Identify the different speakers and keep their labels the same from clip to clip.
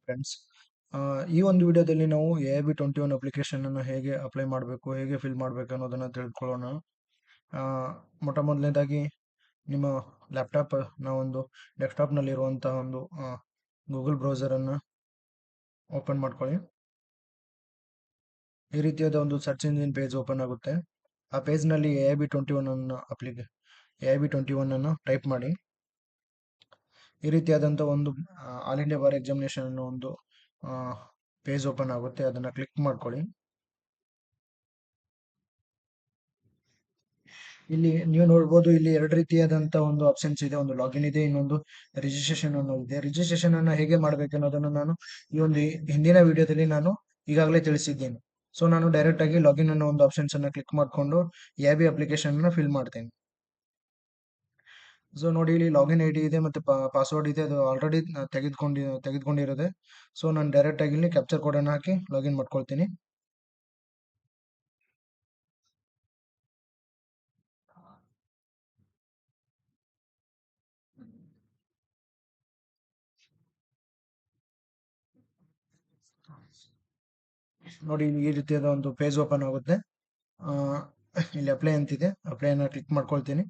Speaker 1: Friends. ಈ ಒಂದು ವಿಡಿಯೋದಲ್ಲಿ ನಾವು AIB 21 ಅಪ್ಲಿಕೇಶನ್ ಅನ್ನು ಹೇಗೆ ಅಪ್ಲೈ ಮಾಡಬೇಕು, ಹೇಗೆ ಫಿಲ್ ಮಾಡಬೇಕು ಅನ್ನೋದನ್ನು ತಿಳ್ಕೊಳ್ಳೋಣ. ಆ, ಮೊಟ್ಟ ಮೊದಲನೇದಾಗಿ ನಿಮ್ಮ ಲ್ಯಾಪ್ಟಾಪ್ನ ಒಂದು ಡೆಸ್ಕ್ಟಾಪ್ನಲ್ಲಿರುವಂತಹ ಒಂದು ಗೂಗಲ್ ಬ್ರೌಸರನ್ನು ಓಪನ್ ಮಾಡ್ಕೊಳ್ಳಿ. ಈ ರೀತಿಯಾದ ಒಂದು ಸರ್ಚ್ ಇಂಜಿನ್ ಪೇಜ್ ಓಪನ್ ಆಗುತ್ತೆ. ಆ ಪೇಜ್ನಲ್ಲಿ AIB 21 ಅನ್ನು ಟೈಪ್ ಮಾಡಿ. ಈ ರೀತಿಯಾದಂಥ ಒಂದು ಆಲ್ ಇಂಡಿಯಾ ಬಾರ್ ಎಕ್ಸಾಮಿನೇಷನ್ ಅನ್ನೋ ಒಂದು ಪೇಜ್ ಓಪನ್ ಆಗುತ್ತೆ. ಅದನ್ನು ಕ್ಲಿಕ್ ಮಾಡ್ಕೊಳ್ಳಿ. ಇಲ್ಲಿ ನೀವು ನೋಡ್ಬೋದು, ಇಲ್ಲಿ ಎರಡು ರೀತಿಯಾದಂಥ ಒಂದು ಆಪ್ಷನ್ಸ್ ಇದೆ. ಒಂದು ಲಾಗಿನ್ ಇದೆ, ಇನ್ನೊಂದು ರಿಜಿಸ್ಟ್ರೇಷನ್ ಅನ್ನೋದು ಇದೆ. ರಿಜಿಸ್ಟ್ರೇಷನ್ ಅನ್ನು ಹೇಗೆ ಮಾಡಬೇಕು ಅನ್ನೋದನ್ನು ನಾನು ಈ ಒಂದು ಹಿಂದಿನ ವಿಡಿಯೋದಲ್ಲಿ ನಾನು ಈಗಾಗಲೇ ತಿಳಿಸಿದ್ದೇನೆ. ಸೊ ನಾನು ಡೈರೆಕ್ಟ್ ಆಗಿ ಲಾಗಿನ್ ಅನ್ನೋ ಒಂದು ಆಪ್ಷನ್ಸ್ ಅನ್ನು ಕ್ಲಿಕ್ ಮಾಡಿಕೊಂಡು AIB ಅಪ್ಲಿಕೇಶನ್ ಅನ್ನು ಫಿಲ್ ಮಾಡ್ತೇನೆ. ಸೊ ನೋಡಿ, ಇಲ್ಲಿ ಲಾಗಿನ್ ID ಇದೆ ಮತ್ತು ಪಾಸ್ವರ್ಡ್ ಇದೆ. ಅದು ಆಲ್ರೆಡಿ ತೆಗೆದುಕೊಂಡಿರೋದೆ. ಸೊ ನಾನು ಡೈರೆಕ್ಟ್ ಆಗಿ ಇಲ್ಲಿ ಕ್ಯಾಪ್ಚರ್ ಕೋಡನ್ನು ಹಾಕಿ ಲಾಗಿನ್ ಮಾಡ್ಕೊಳ್ತೀನಿ. ನೋಡಿ, ಈ ರೀತಿಯಾದ ಒಂದು ಪೇಜ್ ಓಪನ್ ಆಗುತ್ತೆ. ಆ, ಇಲ್ಲಿ ಅಪ್ಲೈ ಅಂತಿದೆ, ಅಪ್ಲೈನ ಕ್ಲಿಕ್ ಮಾಡ್ಕೊಳ್ತೀನಿ.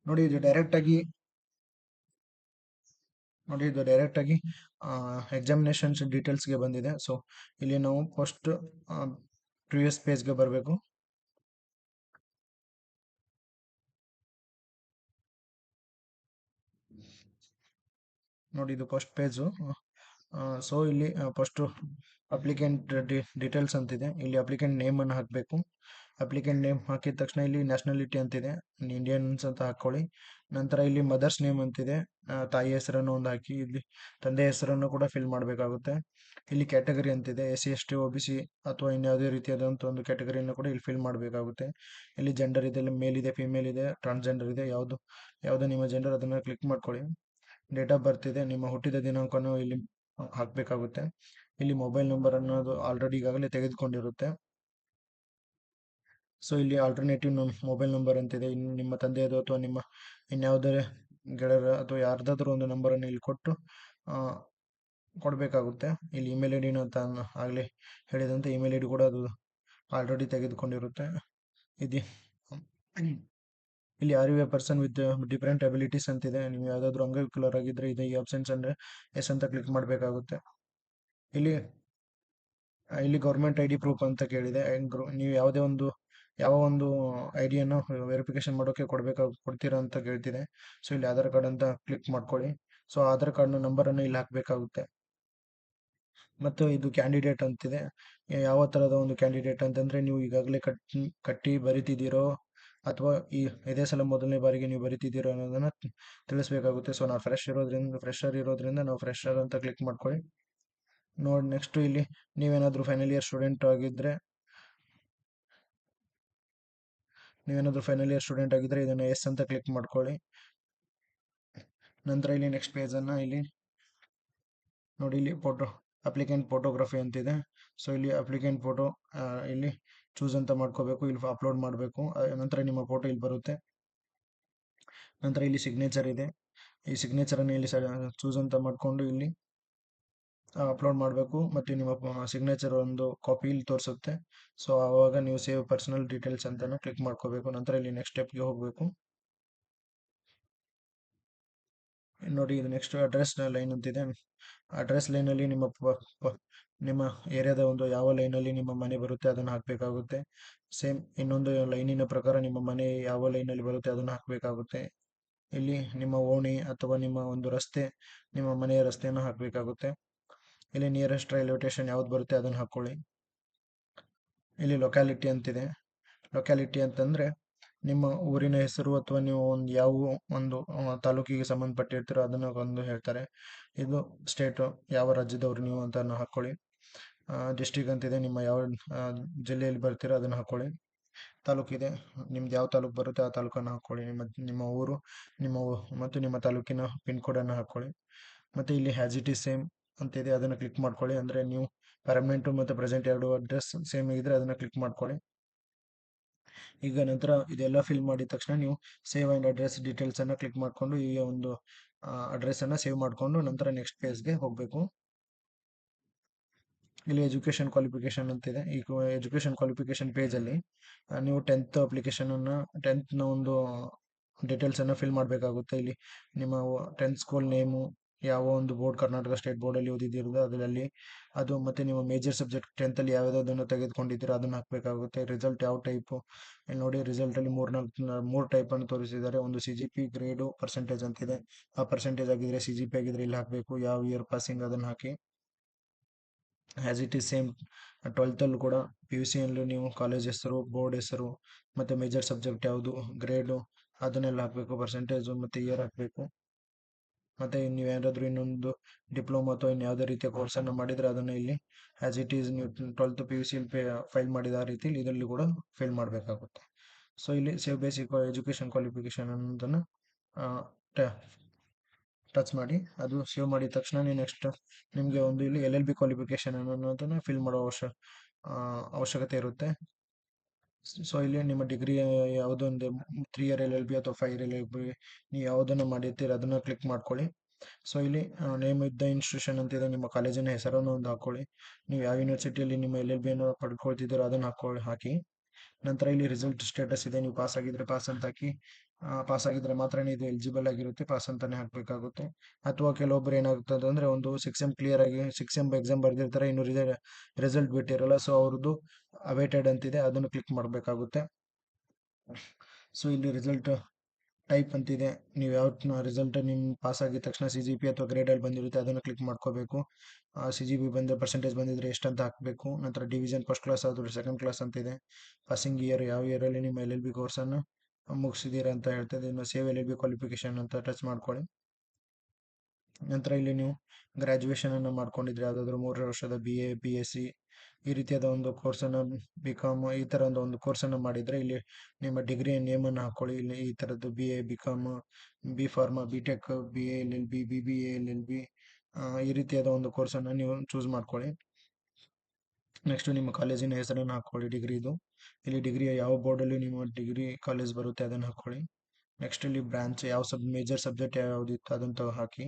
Speaker 1: ನೋಡಿ, ಇದು ಡೈರೆಕ್ಟ್ ಆಗಿ ಎಕ್ಸಾಮಿನೇಷನ್ಸ್ ಡೀಟೇಲ್ಸ್ಗೆ ಬಂದಿದೆ. ಸೊ ಇಲ್ಲಿ ನಾವು ಫಸ್ಟ್ ಪ್ರಿವಿಯಸ್ ಪೇಜ್ಗೆ ಬರಬೇಕು. ನೋಡಿ, ಇದು ಫಸ್ಟ್ ಪೇಜು. ಸೊ ಇಲ್ಲಿ ಫಸ್ಟು ಅಪ್ಲಿಕೆಂಟ್ ಡೀಟೇಲ್ಸ್ ಅಂತಿದೆ. ಇಲ್ಲಿ ಅಪ್ಲಿಕೆಂಟ್ ನೇಮನ್ನು ಹಾಕಬೇಕು. ಅಪ್ಲಿಕೆಂಟ್ ನೇಮ್ ಹಾಕಿದ ತಕ್ಷಣ ಇಲ್ಲಿ ನ್ಯಾಷನಾಲಿಟಿ ಅಂತಿದೆ, ಇಂಡಿಯನ್ಸ್ ಅಂತ ಹಾಕ್ಕೊಳ್ಳಿ. ನಂತರ ಇಲ್ಲಿ ಮದರ್ಸ್ ನೇಮ್ ಅಂತಿದೆ, ತಾಯಿ ಹೆಸರನ್ನು ಒಂದು ಹಾಕಿ. ಇಲ್ಲಿ ತಂದೆ ಹೆಸರನ್ನು ಕೂಡ ಫಿಲ್ ಮಾಡಬೇಕಾಗುತ್ತೆ. ಇಲ್ಲಿ ಕ್ಯಾಟಗರಿ ಅಂತಿದೆ, SC ST OBC ಅಥವಾ ಇನ್ಯಾವುದೇ ರೀತಿಯಾದಂಥ ಒಂದು ಕ್ಯಾಟಗರಿಯನ್ನು ಕೂಡ ಇಲ್ಲಿ ಫಿಲ್ ಮಾಡಬೇಕಾಗುತ್ತೆ. ಇಲ್ಲಿ ಜೆಂಡರ್ ಇದೆ, ಇಲ್ಲಿ ಮೇಲ್ ಇದೆ, ಫಿಮೇಲ್ ಇದೆ, ಟ್ರಾನ್ಸ್ಜೆಂಡರ್ ಇದೆ. ಯಾವುದು ನಿಮ್ಮ ಜೆಂಡರ್ ಅದನ್ನು ಕ್ಲಿಕ್ ಮಾಡ್ಕೊಳ್ಳಿ. ಡೇಟ್ ಆಫ್ ಬರ್ತ್ ಇದೆ, ನಿಮ್ಮ ಹುಟ್ಟಿದ ದಿನಾಂಕವನ್ನು ಇಲ್ಲಿ ಹಾಕಬೇಕಾಗುತ್ತೆ. ಇಲ್ಲಿ ಮೊಬೈಲ್ ನಂಬರ್ ಅನ್ನೋದು ಆಲ್ರೆಡಿ ಈಗಾಗಲೇ ತೆಗೆದುಕೊಂಡಿರುತ್ತೆ. ಸೊ ಇಲ್ಲಿ ಆಲ್ಟರ್ನೇಟಿವ್ ಮೊಬೈಲ್ ನಂಬರ್ ಅಂತಿದೆ. ಇನ್ನು ನಿಮ್ಮ ತಂದೆಯದು ಅಥವಾ ನಿಮ್ಮ ಇನ್ಯಾವುದೇ ಗೆಳೆಯರ ಅಥವಾ ಯಾರ್ದಾದ್ರೂ ಒಂದು ನಂಬರನ್ನು ಇಲ್ಲಿ ಕೊಡಬೇಕಾಗುತ್ತೆ. ಇಲ್ಲಿ ಇಮೇಲ್ ID ಅಂತ ಆಗಲೇ ಹೇಳಿದಂತೆ ಇಮೇಲ್ ID ಕೂಡ ಅದು ಆಲ್ರೆಡಿ ತೆಗೆದುಕೊಂಡಿರುತ್ತೆ. ಇದು ಇಲ್ಲಿ are you a person with different abilities ಅಂತಿದೆ. ನೀವು ಯಾವುದಾದ್ರೂ ಅಂಗವಿಕಲರಾಗಿದ್ದರೆ ಇದೆ ಈ ಆಪ್ಷನ್ಸ್ ಅಂದರೆ ಎಸ್ ಅಂತ ಕ್ಲಿಕ್ ಮಾಡಬೇಕಾಗುತ್ತೆ. ಇಲ್ಲಿ ಗೌರ್ಮೆಂಟ್ ID ಪ್ರೂಫ್ ಅಂತ ಕೇಳಿದೆ. ನೀವು ಯಾವ ಒಂದು ಐಡಿಯನ್ನು ವೆರಿಫಿಕೇಶನ್ ಮಾಡೋಕ್ಕೆ ಕೊಡ್ತೀರಾ ಅಂತ ಕೇಳ್ತಿದೆ. ಸೊ ಇಲ್ಲಿ ಆಧಾರ್ ಕಾರ್ಡ್ ಅಂತ ಕ್ಲಿಕ್ ಮಾಡ್ಕೊಳ್ಳಿ. ಸೊ ಆಧಾರ್ ಕಾರ್ಡ್ನ ನಂಬರನ್ನು ಇಲ್ಲಿ ಹಾಕಬೇಕಾಗುತ್ತೆ. ಮತ್ತು ಇದು ಕ್ಯಾಂಡಿಡೇಟ್ ಅಂತಿದೆ. ಯಾವ ಥರದ ಒಂದು ಕ್ಯಾಂಡಿಡೇಟ್ ಅಂತಂದರೆ, ನೀವು ಈಗಾಗಲೇ ಕಟ್ಟಿ ಬರಿತಿದ್ದೀರೋ ಅಥವಾ ಇದೇ ಸಲ ಮೊದಲನೇ ಬಾರಿಗೆ ನೀವು ಬರಿತಿದ್ದೀರೋ ಅನ್ನೋದನ್ನು ತಿಳಿಸ್ಬೇಕಾಗುತ್ತೆ. ಸೊ ನಾವು ಫ್ರೆಶರ್ ಇರೋದ್ರಿಂದ ನಾವು ಫ್ರೆಶರ್ ಅಂತ ಕ್ಲಿಕ್ ಮಾಡ್ಕೊಳ್ಳಿ. ನೋಡಿ, ನೆಕ್ಸ್ಟು ಇಲ್ಲಿ ನೀವೇನಾದರೂ ಫೈನಲ್ ಇಯರ್ ಸ್ಟೂಡೆಂಟ್ ಆಗಿದ್ದರೆ ಇದನ್ನು ಎಸ್ ಅಂತ ಕ್ಲಿಕ್ ಮಾಡ್ಕೊಳ್ಳಿ. ನಂತರ ಇಲ್ಲಿ ನೆಕ್ಸ್ಟ್ ಪೇಜನ್ನು ಇಲ್ಲಿ ನೋಡಿ, ಇಲ್ಲಿ ಅಪ್ಲಿಕೆಂಟ್ ಫೋಟೋಗ್ರಫಿ ಅಂತಿದೆ. ಸೊ ಇಲ್ಲಿ ಅಪ್ಲಿಕೆಂಟ್ ಫೋಟೋ ಇಲ್ಲಿ ಚೂಸ್ ಅಂತ ಮಾಡ್ಕೋಬೇಕು, ಇಲ್ಲಿ ಅಪ್ಲೋಡ್ ಮಾಡಬೇಕು. ನಂತರ ನಿಮ್ಮ ಫೋಟೋ ಇಲ್ಲಿ ಬರುತ್ತೆ. ನಂತರ ಇಲ್ಲಿ ಸಿಗ್ನೇಚರ್ ಇದೆ, ಈ ಸಿಗ್ನೇಚರನ್ನು ಇಲ್ಲಿ ಚೂಸ್ ಅಂತ ಮಾಡಿಕೊಂಡು ಇಲ್ಲಿ ಅಪ್ಲೋಡ್ ಮಾಡಬೇಕು. ಮತ್ತು ನಿಮ್ಮ ಸಿಗ್ನೇಚರ್ ಒಂದು ಕಾಪಿ ಇಲ್ಲಿ ತೋರಿಸುತ್ತೆ. ಸೊ ಆವಾಗ ನೀವು ಸೇವ್ ಪರ್ಸನಲ್ ಡೀಟೇಲ್ಸ್ ಅಂತಲೂ ಕ್ಲಿಕ್ ಮಾಡ್ಕೋಬೇಕು. ನಂತರ ಇಲ್ಲಿ ನೆಕ್ಸ್ಟ್ ಸ್ಟೆಪ್ಗೆ ಹೋಗಬೇಕು. ನೋಡಿ, ಇದು ನೆಕ್ಸ್ಟ್ ಅಡ್ರೆಸ್ ಲೈನ್ ಅಂತಿದೆ. ಅಡ್ರೆಸ್ ಲೈನಲ್ಲಿ ನಿಮ್ಮ ಏರಿಯಾದ ಒಂದು ಯಾವ ಲೈನಲ್ಲಿ ನಿಮ್ಮ ಮನೆ ಬರುತ್ತೆ ಅದನ್ನು ಹಾಕಬೇಕಾಗುತ್ತೆ. ಸೇಮ್ ಇನ್ನೊಂದು ಲೈನಿನ ಪ್ರಕಾರ ನಿಮ್ಮ ಮನೆ ಯಾವ ಲೈನಲ್ಲಿ ಬರುತ್ತೆ ಅದನ್ನು ಹಾಕಬೇಕಾಗುತ್ತೆ. ಇಲ್ಲಿ ನಿಮ್ಮ ಓಣಿ ಅಥವಾ ನಿಮ್ಮ ಒಂದು ರಸ್ತೆ, ನಿಮ್ಮ ಮನೆಯ ರಸ್ತೆಯನ್ನು ಹಾಕಬೇಕಾಗುತ್ತೆ. ಇಲ್ಲಿ ನಿಯರೆಸ್ಟ್ ರೈಲ್ವೆ ಸ್ಟೇಷನ್ ಯಾವ್ದು ಬರುತ್ತೆ ಅದನ್ನು ಹಾಕ್ಕೊಳ್ಳಿ. ಇಲ್ಲಿ ಲೊಕ್ಯಾಲಿಟಿ ಅಂತಿದೆ. ಲೊಕ್ಯಾಲಿಟಿ ಅಂತಂದರೆ ನಿಮ್ಮ ಊರಿನ ಹೆಸರು ಅಥವಾ ನೀವು ಯಾವ ಒಂದು ತಾಲೂಕಿಗೆ ಸಂಬಂಧಪಟ್ಟಿರ್ತೀರೋ ಅದನ್ನು ಒಂದು ಹೇಳ್ತಾರೆ. ಇದು ಸ್ಟೇಟು, ಯಾವ ರಾಜ್ಯದವರು ನೀವು ಅಂತ ಹಾಕ್ಕೊಳ್ಳಿ. ಡಿಸ್ಟಿಕ್ ಅಂತಿದೆ, ನಿಮ್ಮ ಯಾವ ಜಿಲ್ಲೆಯಲ್ಲಿ ಬರ್ತೀರೋ ಅದನ್ನು ಹಾಕ್ಕೊಳ್ಳಿ. ತಾಲೂಕಿದೆ, ನಿಮ್ದು ಯಾವ ತಾಲೂಕು ಬರುತ್ತೆ ಆ ತಾಲೂಕನ್ನು ಹಾಕ್ಕೊಳ್ಳಿ. ನಿಮ್ಮ ಊರು ಮತ್ತು ನಿಮ್ಮ ತಾಲೂಕಿನ ಪಿನ್ ಕೋಡನ್ನು ಹಾಕ್ಕೊಳ್ಳಿ. ಮತ್ತು ಇಲ್ಲಿ ಹ್ಯಾಸ್ ಇಟ್ ಈಸ್ ಸೇಮ್ ಅಂತಿದೆ, ಅದನ್ನು ಕ್ಲಿಕ್ ಮಾಡ್ಕೊಳ್ಳಿ. ಅಂದರೆ ನೀವು ಪರ್ಮನೆಂಟು ಮತ್ತು ಪ್ರೆಸೆಂಟ್ ಎರಡು ಅಡ್ರೆಸ್ ಸೇಮ್ ಇದ್ದರೆ ಅದನ್ನು ಕ್ಲಿಕ್ ಮಾಡ್ಕೊಳ್ಳಿ. ಈಗ ನಂತರ ಇದೆಲ್ಲ ಫಿಲ್ ಮಾಡಿದ ತಕ್ಷಣ ನೀವು ಸೇವ್ ಆ್ಯಂಡ್ ಅಡ್ರೆಸ್ ಡೀಟೇಲ್ಸನ್ನು ಕ್ಲಿಕ್ ಮಾಡಿಕೊಂಡು ಈ ಒಂದು ಅಡ್ರೆಸ್ಸನ್ನು ಸೇವ್ ಮಾಡಿಕೊಂಡು ನಂತರ ನೆಕ್ಸ್ಟ್ ಪೇಜ್ಗೆ ಹೋಗಬೇಕು. ಇಲ್ಲಿ ಎಜುಕೇಷನ್ ಕ್ವಾಲಿಫಿಕೇಷನ್ ಅಂತಿದೆ. ಈ ಎಜುಕೇಷನ್ ಕ್ವಾಲಿಫಿಕೇಷನ್ ಪೇಜಲ್ಲಿ ನೀವು 10th ಅಪ್ಲಿಕೇಶನನ್ನು 10th ಒಂದು ಡೀಟೇಲ್ಸನ್ನು ಫಿಲ್ ಮಾಡಬೇಕಾಗುತ್ತೆ. ಇಲ್ಲಿ ನಿಮ್ಮ 10th ಸ್ಕೂಲ್ ನೇಮು, ಯಾವ ಒಂದು ಬೋರ್ಡ್, ಕರ್ನಾಟಕ ಸ್ಟೇಟ್ ಬೋರ್ಡಲ್ಲಿ ಓದಿದಿರೋದು ಅದರಲ್ಲಿ ಅದು, ಮತ್ತು ನಿಮ್ಮ ಮೇಜರ್ ಸಬ್ಜೆಕ್ಟ್ 10th ಯಾವುದಾದನ್ನು ತೆಗೆದುಕೊಂಡಿದ್ದೀರೋ ಅದನ್ನು ಹಾಕಬೇಕಾಗುತ್ತೆ. ರಿಸಲ್ಟ್ ಯಾವ ಟೈಪು, ಇಲ್ಲಿ ನೋಡಿ ರಿಸಲ್ಟಲ್ಲಿ ಮೂರು ಟೈಪನ್ನು ತೋರಿಸಿದ್ದಾರೆ. ಒಂದು C G P, grade, percentage ಅಂತಿದೆ. ಆ ಪರ್ಸೆಂಟೇಜ್ ಆಗಿದ್ರೆ ಸಿ ಜಿ ಪಿ ಆಗಿದ್ರೆ ಇಲ್ಲಿ ಹಾಕಬೇಕು, ಯಾವ ಇಯರ್ ಪಾಸಿಂಗ್ ಅದನ್ನು ಹಾಕಿ. As it is same 12th ಕೂಡ ಪಿ ಯು ಸಿಯಲ್ಲೂ ನೀವು ಕಾಲೇಜ್ ಹೆಸರು, ಬೋರ್ಡ್ ಹೆಸರು, ಮತ್ತು ಮೇಜರ್ ಸಬ್ಜೆಕ್ಟ್ ಯಾವುದು, ಗ್ರೇಡು ಅದನ್ನೆಲ್ಲ ಹಾಕಬೇಕು, ಪರ್ಸೆಂಟೇಜು ಮತ್ತು ಇಯರ್ ಹಾಕಬೇಕು. ಮತ್ತು ನೀವೇನಾದರೂ ಇನ್ನೊಂದು ಡಿಪ್ಲೊಮಾ ಅಥವಾ ಇನ್ಯಾವುದೇ ರೀತಿಯ ಕೋರ್ಸನ್ನು ಮಾಡಿದರೆ ಅದನ್ನು ಇಲ್ಲಿ ಆ್ಯಸ್ ಇಟ್ ಈಸ್ ನೀವು 12th ಪಿ ಯು ಸಿಲಿ ಫೈಲ್ ಮಾಡಿದ ಆ ರೀತಿ ಇದರಲ್ಲಿ ಕೂಡ ಫಿಲ್ ಮಾಡಬೇಕಾಗುತ್ತೆ. ಸೊ ಇಲ್ಲಿ ಸೇವ್ ಬೇಸಿಕ್ ಎಜುಕೇಷನ್ ಕ್ವಾಲಿಫಿಕೇಷನ್ ಅನ್ನೋದನ್ನು ಟಚ್ ಮಾಡಿ, ಅದು ಸೇವ್ ಮಾಡಿದ ತಕ್ಷಣ ನೀವು ನೆಕ್ಸ್ಟ್ ನಿಮಗೆ ಒಂದು ಇಲ್ಲಿ ಎಲ್ ಎಲ್ ಬಿ ಕ್ವಾಲಿಫಿಕೇಷನ್ ಅನ್ನೋದನ್ನು ಫಿಲ್ ಮಾಡೋ ಅವಶ್ಯಕತೆ ಇರುತ್ತೆ. ಸೊ ಇಲ್ಲಿ ನಿಮ್ಮ ಡಿಗ್ರಿ ಯಾವುದೊಂದು 3 ಇಯರ್ ಎಲ್ ಎಲ್ ಬಿ ಅಥವಾ 5 ಎಲ್ ಎಲ್ ಬಿ ನೀವು ಯಾವುದನ್ನು ಮಾಡಿರ್ತೀರ ಅದನ್ನು ಕ್ಲಿಕ್ ಮಾಡ್ಕೊಳ್ಳಿ. ಸೊ ಇಲ್ಲಿ ನೇಮ್ ಇದ್ದ ದ ಇನ್ಸ್ಟಿಟ್ಯೂಷನ್ ಅಂತಿದೆ, ನಿಮ್ಮ ಕಾಲೇಜಿನ ಹೆಸರನ್ನು ಒಂದು ಹಾಕ್ಕೊಳ್ಳಿ. ನೀವು ಯಾವ ಯೂನಿವರ್ಸಿಟಿಯಲ್ಲಿ ನಿಮ್ಮ ಎಲ್ ಎಲ್ ಬಿಯನ್ನು ಪಡ್ಕೊಳ್ತಿದ್ದೀರೋ ಅದನ್ನು ಹಾಕಿ. ನಂತರ ಇಲ್ಲಿ ರಿಸಲ್ಟ್ ಸ್ಟೇಟಸ್ ಇದೆ, ನೀವು ಪಾಸ್ ಆಗಿದ್ರೆ ಪಾಸ್ ಅಂತ ಹಾಕಿ. ಪಾಸ್ ಆಗಿದ್ರೆ ಮಾತ್ರ ಇದು ಎಲಿಜಿಬಲ್ ಆಗಿರುತ್ತೆ, ಪಾಸ್ ಅಂತಾನೆ ಹಾಕಬೇಕಾಗುತ್ತೆ. ಅಥವಾ ಕೆಲವೊಬ್ರು ಏನಾಗ್ತದೆ ಅಂದರೆ ಒಂದು 6M ಕ್ಲಿಯರ್ ಆಗಿ 6M ಎಕ್ಸಾಮ್ ಬರೆದಿರ್ತಾರೆ, ಇನ್ನು ರಿಸಲ್ಟ್ ಬಿಟ್ಟಿರಲ್ಲ. ಸೊ ಅವ್ರದ್ದು ಅವೇಟೆಡ್ ಅಂತಿದೆ, ಅದನ್ನು ಕ್ಲಿಕ್ ಮಾಡಬೇಕಾಗುತ್ತೆ. ಸೊ ಇಲ್ಲಿ ರಿಸಲ್ಟ್ ಟೈಪ್ ಅಂತಿದೆ, ನೀವು ಯಾವ ರಿಸಲ್ಟ್ ನಿಮ್ಮ ಪಾಸ್ ಆಗಿದ ತಕ್ಷಣ ಸಿ ಜಿ ಪಿ ಅಥವಾ ಗ್ರೇಡಲ್ಲಿ ಬಂದಿರುತ್ತೆ ಅದನ್ನು ಕ್ಲಿಕ್ ಮಾಡ್ಕೋಬೇಕು. ಸಿ ಜಿ ಪಿ ಬಂದ ಪರ್ಸೆಂಟೇಜ್ ಬಂದಿದ್ರೆ ಎಷ್ಟು ಅಂತ ಹಾಕಬೇಕು. ನಂತರ ಡಿವಿಷನ್ ಫಸ್ಟ್ ಕ್ಲಾಸ್ ಆದರೂ ಸೆಕೆಂಡ್ ಕ್ಲಾಸ್ ಅಂತಿದೆ. ಪಾಸಿಂಗ್ ಇಯರ್ ಯಾವ ಇಯರಲ್ಲಿ ನಿಮ್ಮ ಎಲ್ ಎಲ್ ಬಿ ಕೋರ್ಸನ್ನು ಮುಗಿಸಿದ್ದೀರಾ ಅಂತ ಹೇಳ್ತದೆ. ಇನ್ನು save L L B qualification ಅಂತ ಟಚ್ ಮಾಡ್ಕೊಳ್ಳಿ. ನಂತರ ಇಲ್ಲಿ ನೀವು ಗ್ರ್ಯಾಜುಯೇಷನನ್ನು ಮಾಡ್ಕೊಂಡಿದ್ರೆ ಯಾವುದಾದ್ರೂ 3 ವರ್ಷದ B A, B S C ಈ ರೀತಿಯಾದ ಒಂದು ಕೋರ್ಸನ್ನು, ಬಿ ಕಾಮ್ ಈ ಥರ ಒಂದು ಕೋರ್ಸನ್ನು ಮಾಡಿದರೆ ಇಲ್ಲಿ ನಿಮ್ಮ ಡಿಗ್ರಿಯ ನೇಮನ್ನು ಹಾಕ್ಕೊಳ್ಳಿ. ಇಲ್ಲಿ ಈ ಥರದ್ದು B A, B com, B pharma, B tech, B A L L B, B B A L L B ಈ ರೀತಿಯಾದ ಒಂದು ಕೋರ್ಸನ್ನು ನೀವು ಚೂಸ್ ಮಾಡ್ಕೊಳ್ಳಿ. ನೆಕ್ಸ್ಟು ನಿಮ್ಮ ಕಾಲೇಜಿನ ಹೆಸರನ್ನು ಹಾಕ್ಕೊಳ್ಳಿ, ಡಿಗ್ರಿದು. ಇಲ್ಲಿ ಡಿಗ್ರಿಯ ಯಾವ ಬೋರ್ಡಲ್ಲಿ ನಿಮ್ಮ ಡಿಗ್ರಿ ಕಾಲೇಜ್ ಬರುತ್ತೆ ಅದನ್ನು ಹಾಕ್ಕೊಳ್ಳಿ. ನೆಕ್ಸ್ಟ್ ಇಲ್ಲಿ ಬ್ರಾಂಚ್ ಯಾವ ಮೇಜರ್ ಸಬ್ಜೆಕ್ಟ್ ಯಾವುದಿತ್ತು ಅದನ್ನು ಹಾಕಿ.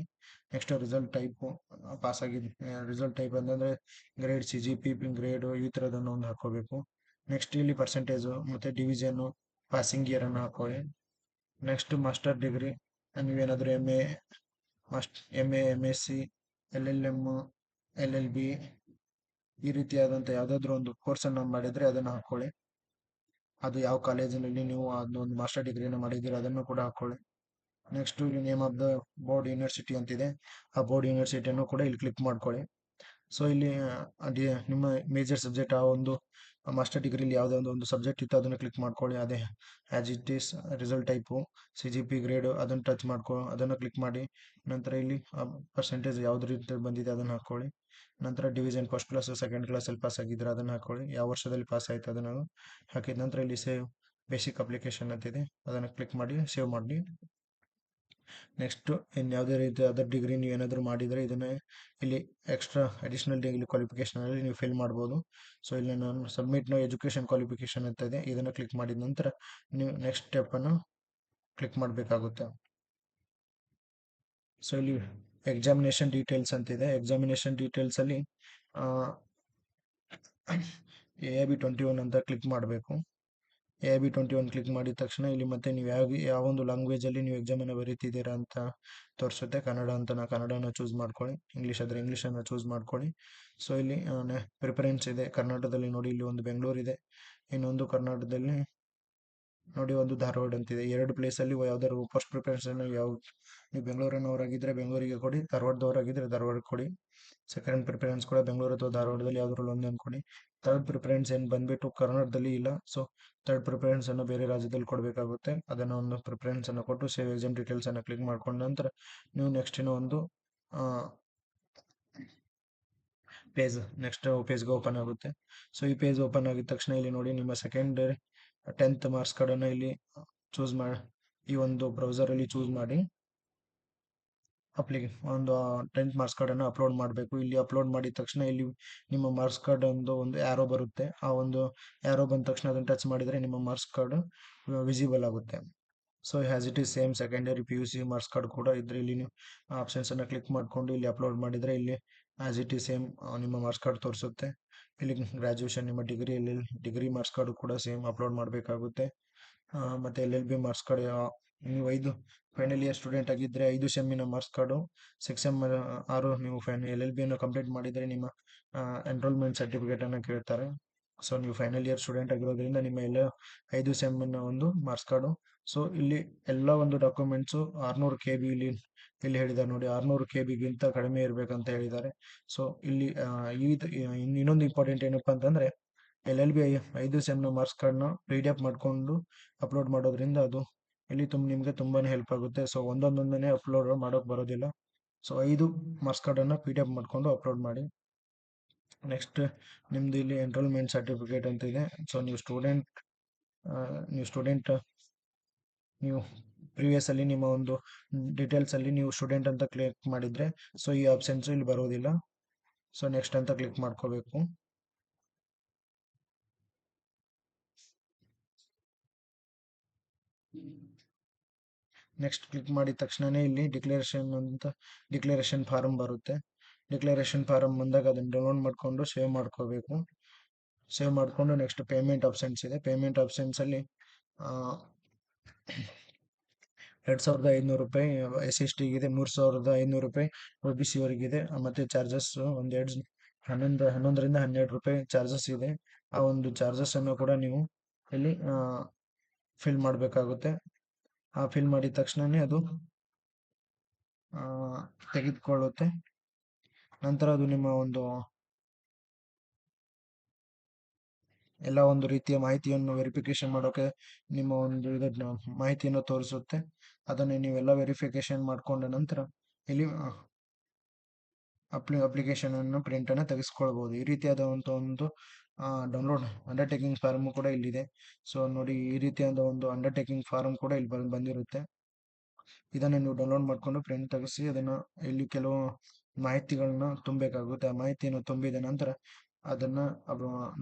Speaker 1: ನೆಕ್ಸ್ಟ್ ರಿಸಲ್ಟ್ ಟೈಪು, ಪಾಸ್ ಆಗಿದ್ದು ರಿಸಲ್ಟ್ ಟೈಪ್ ಅಂತಂದರೆ grade, C G P, grade ಈ ಥರದನ್ನು ಒಂದು ಹಾಕ್ಕೋಬೇಕು. ನೆಕ್ಸ್ಟ್ ಇಲ್ಲಿ ಪರ್ಸೆಂಟೇಜು ಮತ್ತು ಡಿವಿಷನ್ನು, ಪಾಸಿಂಗ್ ಇಯರನ್ನು ಹಾಕ್ಕೊಳ್ಳಿ. ನೆಕ್ಸ್ಟ್ ಮಾಸ್ಟರ್ ಡಿಗ್ರಿ, ನೀವೇನಾದರೂ M A, M S C, L L M, L L B ಈ ರೀತಿಯಾದಂಥ ಯಾವುದಾದ್ರೂ ಒಂದು ಕೋರ್ಸನ್ನು ಮಾಡಿದರೆ ಅದನ್ನು ಹಾಕ್ಕೊಳ್ಳಿ. ಅದು ಯಾವ ಕಾಲೇಜಿನಲ್ಲಿ ನೀವು ಅದೊಂದು ಮಾಸ್ಟರ್ ಡಿಗ್ರಿಯನ್ನು ಮಾಡಿದ್ದೀರೋ ಅದನ್ನು ಕೂಡ ಹಾಕ್ಕೊಳ್ಳಿ. ನೆಕ್ಸ್ಟ್ ಇಲ್ಲಿ name of the board university ಅಂತಿದೆ, ಆ ಬೋರ್ಡ್ ಯೂನಿವರ್ಸಿಟಿಯನ್ನು ಕೂಡ ಇಲ್ಲಿ ಕ್ಲಿಕ್ ಮಾಡ್ಕೊಳ್ಳಿ. ಸೊ ಇಲ್ಲಿ ನಿಮ್ಮ ಮೇಜರ್ ಸಬ್ಜೆಕ್ಟ್ ಆ ಒಂದು ಮಾಸ್ಟರ್ ಡಿಗ್ರಿಲಿ ಯಾವುದೋ ಒಂದು ಸಬ್ಜೆಕ್ಟ್ ಇತ್ತು ಅದನ್ನು ಕ್ಲಿಕ್ ಮಾಡ್ಕೊಳ್ಳಿ. ಅದೇ as it is result type, C G P, grade ಅದನ್ನು ಟಚ್ ಅದನ್ನು ಕ್ಲಿಕ್ ಮಾಡಿ. ನಂತರ ಇಲ್ಲಿ ಪರ್ಸೆಂಟೇಜ್ ಯಾವ್ದು ರೀತಿ ಬಂದಿದೆ ಅದನ್ನು ಹಾಕ್ಕೊಳ್ಳಿ. ನಂತರ ಡಿವಿಷನ್ ಫಸ್ಟ್ ಕ್ಲಾಸ್, ಸೆಕೆಂಡ್ ಕ್ಲಾಸಲ್ಲಿ ಪಾಸ್ ಆಗಿದ್ರೆ ಅದನ್ನು ಹಾಕ್ಕೊಳ್ಳಿ, ಯಾವ ವರ್ಷದಲ್ಲಿ ಪಾಸ್ ಆಯಿತು ಅದನ್ನು ಹಾಕಿದ ನಂತರ ಇಲ್ಲಿ ಸೇವ್ ಬೇಸಿಕ್ ಅಪ್ಲಿಕೇಶನ್ ಅಂತಿದೆ, ಅದನ್ನು ಕ್ಲಿಕ್ ಮಾಡಿ ಸೇವ್ ಮಾಡಿ. ನೆಕ್ಸ್ಟು ಯಾವುದೇ ರೀತಿ ಅದರ್ ಡಿಗ್ರಿ ನೀವು ಏನಾದರೂ ಮಾಡಿದರೆ ಇದನ್ನು ಇಲ್ಲಿ ಎಕ್ಸ್ಟ್ರಾ ಅಡಿಷ್ನಲ್ ಡಿಗ್ರಿ ಕ್ವಾಲಿಫಿಕೇಷನಲ್ಲಿ ನೀವು ಫಿಲ್ ಮಾಡ್ಬೋದು. ಸೊ ಇಲ್ಲಿ ನಾನು ಸಬ್ಮಿಟ್ ನೋ ಎಜುಕೇಷನ್ ಕ್ವಾಲಿಫಿಕೇಷನ್ ಅಂತ ಇದೆ, ಇದನ್ನು ಕ್ಲಿಕ್ ಮಾಡಿದ ನಂತರ ನೀವು ನೆಕ್ಸ್ಟ್ ಸ್ಟೆಪ್ಪನ್ನು ಕ್ಲಿಕ್ ಮಾಡಬೇಕಾಗುತ್ತೆ. ಸೊ ಇಲ್ಲಿ ಎಕ್ಸಾಮಿನೇಷನ್ ಡೀಟೇಲ್ಸ್ ಅಂತಿದೆ, ಎಕ್ಸಾಮಿನೇಷನ್ ಡೀಟೇಲ್ಸಲ್ಲಿ AIB21 ಅಂತ ಕ್ಲಿಕ್ ಮಾಡಬೇಕು. AIB21 ಕ್ಲಿಕ್ ಮಾಡಿದ ತಕ್ಷಣ ಇಲ್ಲಿ ಮತ್ತೆ ನೀವು ಯಾವೊಂದು ಲ್ಯಾಂಗ್ವೇಜಲ್ಲಿ ನೀವು ಎಕ್ಸಾಮನ್ನು ಬರೀತಿದ್ದೀರಾ ಅಂತ ತೋರಿಸುತ್ತೆ. ಕನ್ನಡ ಅಂತ ಕನ್ನಡನ ಚೂಸ್ ಮಾಡ್ಕೊಳ್ಳಿ, ಇಂಗ್ಲೀಷ್ ಆದರೆ ಇಂಗ್ಲೀಷನ್ನು ಚೂಸ್ ಮಾಡ್ಕೊಳ್ಳಿ. ಸೊ ಇಲ್ಲಿ ಪ್ರಿಫರೆನ್ಸ್ ಇದೆ, ಕರ್ನಾಟಕದಲ್ಲಿ ನೋಡಿ ಇಲ್ಲಿ ಒಂದು ಬೆಂಗಳೂರು ಇದೆ, ಇನ್ನೊಂದು ಕರ್ನಾಟಕದಲ್ಲಿ ನೋಡಿ ಒಂದು ಧಾರವಾಡ ಅಂತಿದೆ. ಎರಡು ಪ್ಲೇಸಲ್ಲಿ ಯಾವ್ದಾದ್ರು ಫಸ್ಟ್ ಪ್ರಿಫರೆನ್ಸನ್ನು ನೀವು ಬೆಂಗಳೂರಿನವರಾಗಿದ್ದರೆ ಬೆಂಗಳೂರಿಗೆ ಕೊಡಿ, ಧಾರವಾಡದವರಾಗಿದ್ದರೆ ಧಾರವಾಡಕ್ಕೆ ಕೊಡಿ. ಸೆಕೆಂಡ್ ಪ್ರಿಫರೆನ್ಸ್ ಕೂಡ ಬೆಂಗಳೂರು ಅಥವಾ ಧಾರವಾಡದಲ್ಲಿ ಯಾವ್ದ್ರಲ್ಲಿ ಒಂದನ್ನು ಕೊಡಿ. ಥರ್ಡ್ ಪ್ರಿಫರೆನ್ಸ್ ಏನು ಬಂದುಬಿಟ್ಟು ಕರ್ನಾಟಕದಲ್ಲಿ ಇಲ್ಲ, ಸೊ ಥರ್ಡ್ ಪ್ರಿಫರೆನ್ಸನ್ನು ಬೇರೆ ರಾಜ್ಯದಲ್ಲಿ ಕೊಡಬೇಕಾಗುತ್ತೆ. ಅದನ್ನು ಒಂದು ಪ್ರಿಫರೆನ್ಸನ್ನು ಕೊಟ್ಟು ಸೇವ್ ಎಕ್ಸಾಮ್ ಡೀಟೇಲ್ಸನ್ನು ಕ್ಲಿಕ್ ಮಾಡ್ಕೊಂಡ ನಂತರ ನೀವು ನೆಕ್ಸ್ಟಿನ ಒಂದು ನೆಕ್ಸ್ಟ್ ಪೇಜ್ಗೆ ಓಪನ್ ಆಗುತ್ತೆ. ಸೊ ಈ ಪೇಜ್ ಓಪನ್ ಆಗಿದ ತಕ್ಷಣ ಇಲ್ಲಿ ನೋಡಿ ನಿಮ್ಮ ಸೆಕೆಂಡ್ 10th ಮಾರ್ಕ್ಸ್ ಕಾರ್ಡನ್ನು ಇಲ್ಲಿ ಚೂಸ್ ಮಾಡಿ, ಈ ಒಂದು ಬ್ರೌಸರಲ್ಲಿ ಚೂಸ್ ಮಾಡಿ. ಒಂದು 10th ಮಾರ್ಕ್ಸ್ ಕಾರ್ಡನ್ನು ಅಪ್ಲೋಡ್ ಮಾಡಬೇಕು. ಇಲ್ಲಿ ಅಪ್ಲೋಡ್ ಮಾಡಿದ ತಕ್ಷಣ ಇಲ್ಲಿ ನಿಮ್ಮ ಮಾರ್ಕ್ಸ್ ಕಾರ್ಡ್ ಒಂದು ಆ್ಯರೋ ಬರುತ್ತೆ. ಆ ಒಂದು ಆ್ಯರೋ ಬಂದ ತಕ್ಷಣ ಅದನ್ನು ಟಚ್ ಮಾಡಿದರೆ ನಿಮ್ಮ ಮಾರ್ಕ್ಸ್ ಕಾರ್ಡ್ ವಿಸಿಬಲ್ ಆಗುತ್ತೆ. So has it is same secondary P U C marks card ಕೂಡ ಇದ್ರೆ ಇಲ್ಲಿ ನೀವು ಆಪ್ಷನ್ಸನ್ನು ಕ್ಲಿಕ್ ಮಾಡಿಕೊಂಡು ಇಲ್ಲಿ ಅಪ್ಲೋಡ್ ಮಾಡಿದರೆ ಇಲ್ಲಿ ಆ್ಯಸ್ ಇಟ್ ಈಸ್ ಸೇಮ್ ನಿಮ್ಮ ಮಾರ್ಕ್ಸ್ ಕಾರ್ಡ್ ತೋರಿಸುತ್ತೆ. ಇಲ್ಲಿ ಗ್ರ್ಯಾಜುಯೇಷನ್ ನಿಮ್ಮ ಡಿಗ್ರಿ ಮಾರ್ಕ್ಸ್ ಕಾರ್ಡು ಕೂಡ ಸೇಮ್ ಅಪ್ಲೋಡ್ ಮಾಡಬೇಕಾಗುತ್ತೆ. ಮತ್ತು LLB ಮಾರ್ಕ್ಸ್ ಕಾರ್ಡ್ ನೀವು 5 ಫೈನಲ್ ಇಯರ್ ಸ್ಟೂಡೆಂಟ್ ಆಗಿದ್ದರೆ 5 ಸೆಮ್ಮಿನ ಮಾರ್ಕ್ಸ್ ಕಾರ್ಡು, 6 ಸೆಮ್ 6 ನೀವು LLBಯನ್ನು ಕಂಪ್ಲೀಟ್ ಮಾಡಿದರೆ ನಿಮ್ಮ ಎನ್ರೋಲ್ಮೆಂಟ್ ಸರ್ಟಿಫಿಕೇಟನ್ನು ಕೇಳ್ತಾರೆ. ಸೊ ನೀವು ಫೈನಲ್ ಇಯರ್ ಸ್ಟೂಡೆಂಟ್ ಆಗಿರೋದ್ರಿಂದ ನಿಮ್ಮ 5 ಸೆಮ್ಮಿನ ಒಂದು ಮಾರ್ಕ್ಸ್ ಕಾರ್ಡು. ಸೊ ಇಲ್ಲಿ ಎಲ್ಲ ಒಂದು ಡಾಕ್ಯುಮೆಂಟ್ಸು 600 KB ಇಲ್ಲಿ ಹೇಳಿದ್ದಾರೆ ನೋಡಿ, 600 KBಗಿಂತ ಕಡಿಮೆ ಇರಬೇಕಂತ ಹೇಳಿದ್ದಾರೆ. ಸೊ ಇಲ್ಲಿ ಇನ್ನೊಂದು ಇಂಪಾರ್ಟೆಂಟ್ ಏನಪ್ಪ ಅಂತಂದರೆ LLB 5 ಸೆಮ್ನ ಮಾರ್ಕ್ಸ್ ಕಾರ್ಡ್ನ PDF ಮಾಡಿಕೊಂಡು ಅಪ್ಲೋಡ್ ಮಾಡೋದ್ರಿಂದ ಅದು ಇಲ್ಲಿ ನಿಮಗೆ ತುಂಬಾ ಹೆಲ್ಪ್ ಆಗುತ್ತೆ. ಸೊ ಒಂದೊಂದೊಂದನೇ ಅಪ್ಲೋಡ್ ಮಾಡೋಕ್ಕೆ ಬರೋದಿಲ್ಲ. ಸೊ 5 ಮಾರ್ಕ್ಸ್ ಕಾರ್ಡನ್ನು PDF ಮಾಡಿಕೊಂಡು ಅಪ್ಲೋಡ್ ಮಾಡಿ. ನೆಕ್ಸ್ಟ್ ನಿಮ್ಮದು ಇಲ್ಲಿ ಎನ್ರೋಲ್ಮೆಂಟ್ ಸರ್ಟಿಫಿಕೇಟ್ ಅಂತ ಇದೆ. ಸೊ ನೀವು ಸ್ಟೂಡೆಂಟ್ ನೀವು ಪ್ರೀವಿಯಸ್ಸಲ್ಲಿ ನಿಮ್ಮ ಒಂದು ಡೀಟೇಲ್ಸಲ್ಲಿ ನೀವು ಸ್ಟೂಡೆಂಟ್ ಅಂತ ಕ್ಲಿಕ್ ಮಾಡಿದರೆ ಸೊ ಈ ಆಪ್ಷನ್ಸು ಇಲ್ಲಿ ಬರೋದಿಲ್ಲ. ಸೊ ನೆಕ್ಸ್ಟ್ ಅಂತ ಕ್ಲಿಕ್ ಮಾಡ್ಕೋಬೇಕು. ನೆಕ್ಸ್ಟ್ ಕ್ಲಿಕ್ ಮಾಡಿದ ತಕ್ಷಣವೇ ಇಲ್ಲಿ ಡಿಕ್ಲರೇಷನ್ ಫಾರಮ್ ಬರುತ್ತೆ. ಡಿಕ್ಲರೇಷನ್ ಫಾರಮ್ ಬಂದಾಗ ಅದನ್ನು ಡೌನ್ಲೋಡ್ ಮಾಡಿಕೊಂಡು ಸೇವ್ ಮಾಡ್ಕೋಬೇಕು. ಸೇವ್ ಮಾಡಿಕೊಂಡು ನೆಕ್ಸ್ಟ್ ಪೇಮೆಂಟ್ ಆಪ್ಷನ್ಸ್ ಇದೆ. ಪೇಮೆಂಟ್ ಆಪ್ಷನ್ಸಲ್ಲಿ 2,500 ರೂಪಾಯಿ SC/ST-ಗಿದೆ, 3,500 ರೂಪಾಯಿ OBC ಅವರಿಗಿದೆ. ಮತ್ತು ಚಾರ್ಜಸ್ ಒಂದು 11ರಿಂದ 12 ರೂಪಾಯಿ ಚಾರ್ಜಸ್ ಇದೆ. ಆ ಒಂದು ಚಾರ್ಜಸ್ಸನ್ನು ಕೂಡ ನೀವು ಇಲ್ಲಿ ಫಿಲ್ ಮಾಡಬೇಕಾಗುತ್ತೆ. ಫಿಲ್ ಮಾಡಿದ ತಕ್ಷಣವೇ ಅದು ತೆಗೆದುಕೊಳ್ಳುತ್ತೆ. ನಂತರ ಅದು ನಿಮ್ಮ ಒಂದು ಎಲ್ಲ ಒಂದು ರೀತಿಯ ಮಾಹಿತಿಯನ್ನು ವೆರಿಫಿಕೇಶನ್ ಮಾಡೋಕ್ಕೆ ನಿಮ್ಮ ಒಂದು ಇದನ್ನು ಮಾಹಿತಿಯನ್ನು ತೋರಿಸುತ್ತೆ. ಅದನ್ನು ನೀವೆಲ್ಲ ವೆರಿಫಿಕೇಶನ್ ಮಾಡಿಕೊಂಡ ನಂತರ ಇಲ್ಲಿ ಅಪ್ಲಿಕೇಶನನ್ನು ಪ್ರಿಂಟನ್ನು ತೆಗೆಸ್ಕೊಳ್ಬೋದು. ಈ ರೀತಿಯಾದಂಥ ಒಂದು ಡೌನ್ಲೋಡ್ ಅಂಡರ್ಟೇಕಿಂಗ್ ಫಾರ್ಮು ಕೂಡ ಇಲ್ಲಿದೆ. ಸೊ ನೋಡಿ, ಈ ರೀತಿಯಾದ ಒಂದು ಅಂಡರ್ಟೇಕಿಂಗ್ ಫಾರ್ಮ್ ಕೂಡ ಇಲ್ಲಿ ಬಂದಿರುತ್ತೆ. ಇದನ್ನು ನೀವು ಡೌನ್ಲೋಡ್ ಮಾಡಿಕೊಂಡು ಪ್ರಿಂಟ್ ತೆಗೆಸಿ ಅದನ್ನು ಇಲ್ಲಿ ಕೆಲವು ಮಾಹಿತಿಗಳನ್ನ ತುಂಬಬೇಕಾಗುತ್ತೆ. ಆ ಮಾಹಿತಿಯನ್ನು ತುಂಬಿದ ನಂತರ ಅದನ್ನು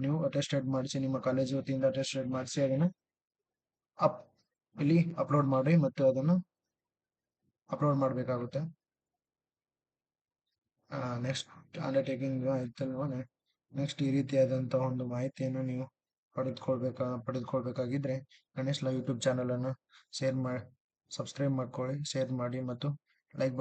Speaker 1: ನೀವು ಅಟೆಸ್ಟೆಡ್ ಮಾಡಿಸಿ, ನಿಮ್ಮ ಕಾಲೇಜು ವತಿಯಿಂದ ಅಟೆಸ್ಟೆಡ್ ಮಾಡಿಸಿ ಅದನ್ನು ಇಲ್ಲಿ ಅಪ್ಲೋಡ್ ಮಾಡಿ ಮತ್ತು ಅದನ್ನು ಅಪ್ಲೋಡ್ ಮಾಡಬೇಕಾಗುತ್ತೆ. Next undertaking ಆಯ್ತಲ್ವ. ನೆಕ್ಸ್ಟ್ ಈ ರೀತಿಯಾದಂಥ ಒಂದು ಮಾಹಿತಿಯನ್ನು ನೀವು ಪಡೆದುಕೊಳ್ಬೇಕಾಗಿದ್ದರೆ ಗಣೇಶ್ ಲೈವ್ ಯೂಟ್ಯೂಬ್ ಚಾನಲನ್ನು ಸಬ್ಸ್ಕ್ರೈಬ್ ಮಾಡ್ಕೊಳ್ಳಿ, ಶೇರ್ ಮಾಡಿ ಮತ್ತು ಲೈಕ್ ಬಟನ್